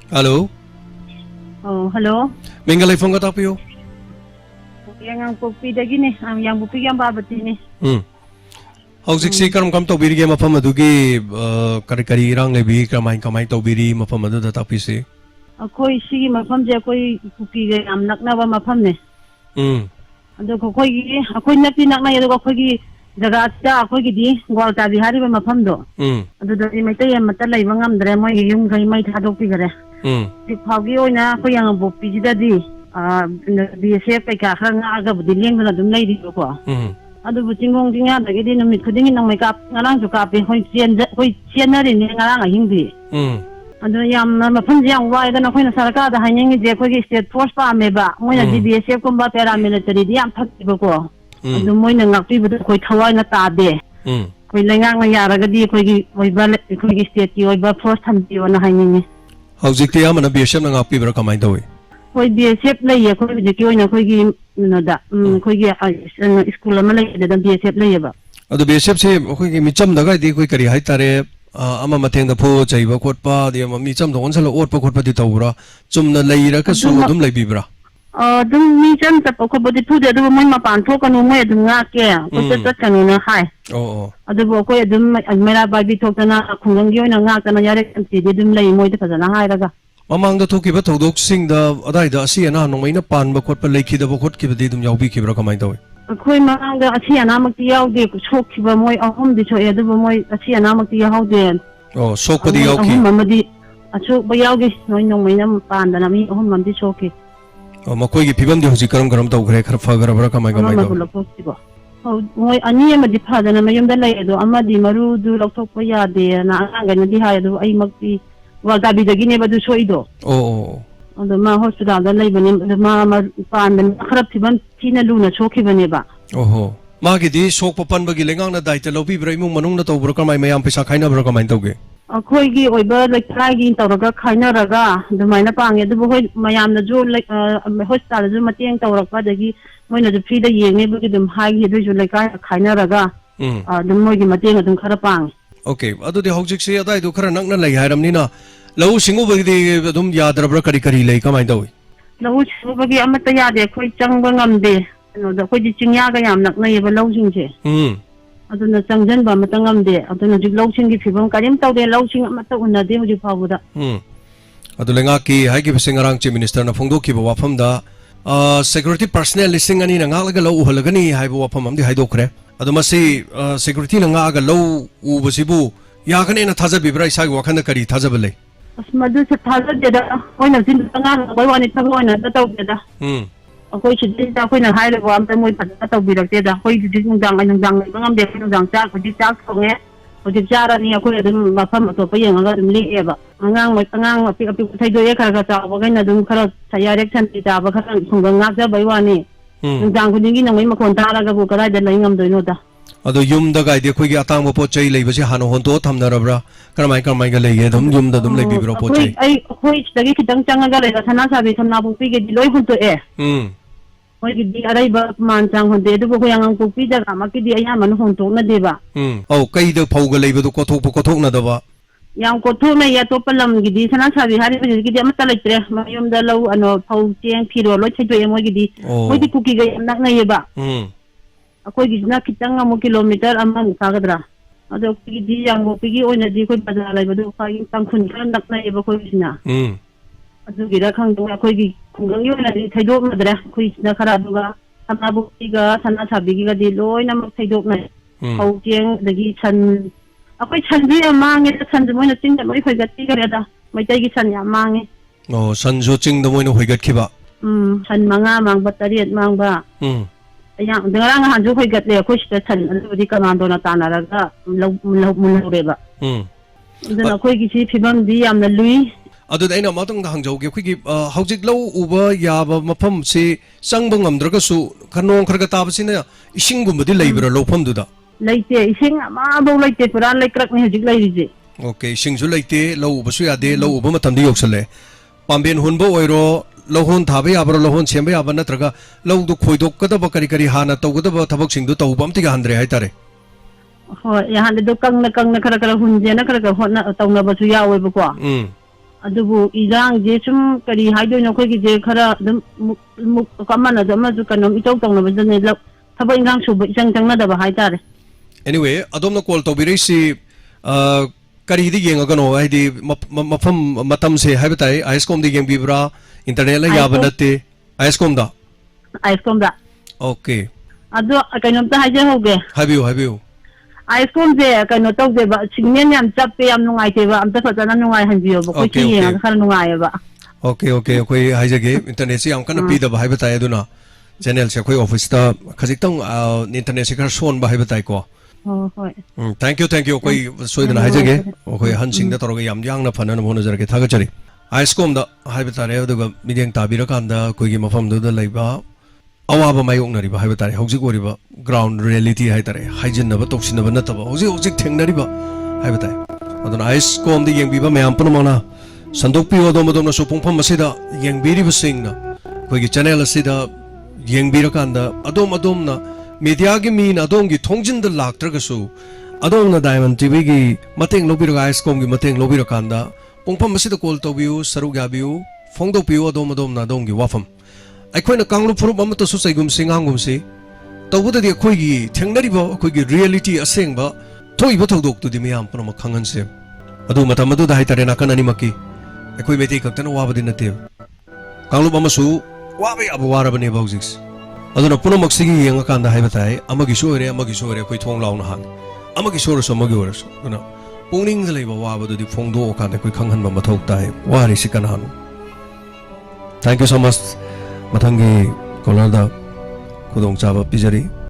Hello. Oh, hello. Mingalay phone ka tapiyo. Yang ang pupi dagi ni, yang pupi yang babati ni. Howsik si karam kam tawbiri ke mafam adugi kari irang lebi kamay tawbiri mafam adu da tapi si. Akoi sige mafam je akoi pupi ga am nakna ba mafam ne. Ado akoi nakti nakna yado akoi gi jaga ta akoi gi di gwal ta bihari ba mafam do. Ado da di mai tay mata lai bangam dre moi gi yung gai mai thadok pi gare. Di phagi oina akoi yang pupi ji da di BSF kai ka khang aga budi leng na dum lai di ko. Ado bu cingong tinga da gi di numit khuding nang mai kap ngarang ju kap hoi chien na ri ni ngarang a hing di. Ado yam mafam je yang wai da na khoi na sarkar da hanyang je khoi gi state force pa me ba moi na di BSF kumba paramilitary di am thak ba ko. Ado moi na ngak pi bu khoi thawai na ta de. Khoi lengang na yara ga di khoi gi oi ba khoi gi state ki oi ba force tham ti na hanyang ni. Howsik ti amana BSF na ngak pi bra kamay tawi. Khoi BSF lai ya khoi ji ki oi na khoi gi no da khoi gi school ma lai da BSF lai ba. Ado BSF se khoi gi micham da ga di khoi kari hai tare ama mateng da pho chaiba khotpa di ama micham da onsala otpa khotpa di tawra chumna leira ka su dum lai bibra. Dum micham ta ko bodi thu de du moi ma pan tho kanu moi dum nga ke ko ta kanu na hai. Ado bo ko dum mera ba bi thok na khungang gi na nga kana yare kan ti dum lai moi ta na hai raga. Mamang da thokiba thodok sing da adai da asi ana nongmai na pan ba khotpa leikhi da ba khot ki ba di dum yaubi ki bra kamai tawi. Khoi mang da asi ana mak ti yaw de chok ki ba moi ahum di cho e da moi asi ana mak ti yaw de. Sok pa di yaw ki. Ahum di achok ba yaw gi noi nongmai na pan da na mi ahum mam di chok ki. Makoi gi phibam di hoji karam taw gre khar fa gara bra kamai tawi. Moi ani ma di pha da na mayum da lai do ama di maru du lok thok pa ya de na ang ga na di ha do ai mak ti wa ga bi da gi ne ba du soi do. Ado ma hospital da lai bani ma pan da kharap thiban thina lu na chokhi bani ba. Ma gi di sok pa pan ba gi lengang na dai ta lobi bra imung manung na taw bra kamai mayam pisa khaina bra kamai tawge. Khoi gi oi ba like try gi tawraga khaina raga du mai na pange du hoi mayam na jo like hospital ju mateng tawrak pa da gi moi na ju free da yeng ne bu gi dum hai gi du ju like khaina raga dum moi gi mateng dum khara pang. Okay, adu di hojik se adai du khara nak na lai hairam ni na lau singu ba di dum yadra bra kari lai kamai tawi. Lau singu ba gi amata ya de khoi chang ba ngam de no da khoi di chingya ga yam nak na ye ba lau sing che. Aduna changjan ba matang ngam de aduna jik lau sing gi phibam karim taw de lau sing amata unna de hojik phabu da. Adu lenga ki hai gi singarang chief minister na phongdo ki ba wafam da security personnel listing ani na ngak la lau uhalagani hai ba wafam am di hai dokre. Adu masi security na ngak ga lau u basibu ya kane na thaja bibra isa gi wakhanda kari thaja bale. Madu sa thaja de da koi na sin tanga ba wani thang oi na da taw de da. Koi chi da koi na hai le wa am ta moi phat taw bi rak de da koi di nung dang ngam de nung dang cha ko di cha ko nge ko di cha ra ni koi dum ma pham to pa yang ga dum le e ba angang api thai do ye kha kha cha ba ga na dum khara saya reaction ti ta ba kha khung ga ngak ja bai wa ni nung dang ko dingi nang mai ma kon ta ra ga ko ka da lai ngam do no da. Ado yum da gai de khoi gi atang bo po chai lei ba se hano hon to tham na rabra karamai ga lei ye dum yum da dum lei bi bro po chai ai khoi dagi khitang chang ga le thana sa bi thana bu pi ge di loi hun to e khoi gi di arai ba man chang hon de du ko yang ang pu pi da ma ki di aya man hon to na de ba kai da phau ga lei ba du ko thok na da ba yang ko thu na ya to palam gi di thana sa bi hari bi gi di amata lai tre ma yum da lau ano phau cheng phiro loi chai to e mo gi di moi di ku ki ga nak na ye ba akoi gi na kitang mo kilometer amang sagadra ado ki di yang go pigi oina di koi bazar lai badu fa ing tang khun kan dak na e ba koi sina ado gi ra khang dong akoi gi khungang yo na di thaidok na dra koi na khara duga sama bu ki ga sana sabi gi ga di loi na mak thaidok na hau jeng dagi chan akoi chan di amang e chan de moi na ting da moi khoi ga ti ga da mai tai gi chan ya mang e san jo ching da moi na hoigat ki ba chan manga mang batariat mang ba yang dengarang hanju khoi gat le khoi sta chan adu di commando na ta na ra ga mun re ba dana khoi gi chi phibam di yam na lui adu da ina matang da hangjau ge khoi gi hojik lau uba ya ba mafam se sang bang amdra ga su khanong khar ga ta ba sina ising gum di leibra lo pham du da leite ising ma bo leite puran lai krak ni hojik lai ri je okay ising ju leite lo uba su ya de lo uba matam di yoksale pamben hun bo oiro lohon thabe abro lohon sembe abana traga lau du khoidok kada ba kari hana tawgada ba thabak sing du tawbam ti ga handre hai tare ho ya han du kang na khara khara hun je na khara ka hona tawna ba su ya we ba ko ꯑꯗꯨꯕꯨ ꯏꯔꯥꯡꯁꯦ ꯁꯨꯝ ꯀꯔꯤ ꯍꯥꯏꯗꯣꯏꯅꯣ ꯑꯩꯈꯣꯏꯒꯤꯁꯦ ꯈꯔ ꯑꯗꯨꯝ ꯑꯃꯅꯁꯨ ꯑꯃꯁꯨ ꯀꯩꯅꯣꯝ ꯏꯇꯧ ꯇꯧꯅꯕꯗꯅꯦ ꯊꯕꯛ ꯏꯟꯈꯥꯡ ꯁꯨꯕ ꯏꯆꯪ ꯆꯪꯅꯗꯕ ꯍꯥꯏꯇꯥꯔꯦ. Anyway, adom na call tawbirisi karidi yengagano haidi mafam matam se haibatai ISCOM di yengbibra internet la yaba natte ISCOM da ISCOM da. Okay. Ado kainomta haje hoge. Habiu. ISCOM je kaino tawdeba signal yam chappe yam nungaiteba amta fatana nungai hanbiyo ba koi yenga khara nungaiba. Okay. Koi haijage internet se yam kana pi da haibatai aduna channel se koi office ta khajitang internet se khar son ba haibatai ko. Thank you. Koi soidana haijage koi hansing da toroga yam yang na phana na bona jarage thagachari ISCOM da haibetare aduga mideng tabira kanda koi gi mafam du da laiba awaba mayok nari ba haibetare hojik oriba ground reality haitare haijin na ba toksin na ba nataba hojik thengnari ba haibetai aduna ISCOM di yeng biba mayam punamana sandok pi odom odom na sopongpham asida yeng biri ba singna koi gi channel asida yeng bira kanda adom na media gi min adom gi thongjin da laktragasu adom na Diamond TV gi mateng lobiro ISCOM gi mateng lobiro kanda pongpham asida call tobiu sarug yabiu phongdok piu adom na adom gi wafam aikhoina kanglu phurup amata su saigum singangum si tawbuda di khoi gi thengnari ba khoi gi reality aseng ba thoi ba thodok tu di miyam puna makhangan se adu matam adu da haitare na kanani makki akhoi meti kaktana wabadi nate kanglu amasu wabe abu warabane baujiks aduna puna maksigi yenga kanda haibatai amagi sore koi thong launa hang amagi sore so amagi ores aduna pungning da leiba wabadu di phongdo kanda koi khanghan ba mathok tai wari sikana hanu. Thank you so much. Mathangi kolarda khudong chaba pijari.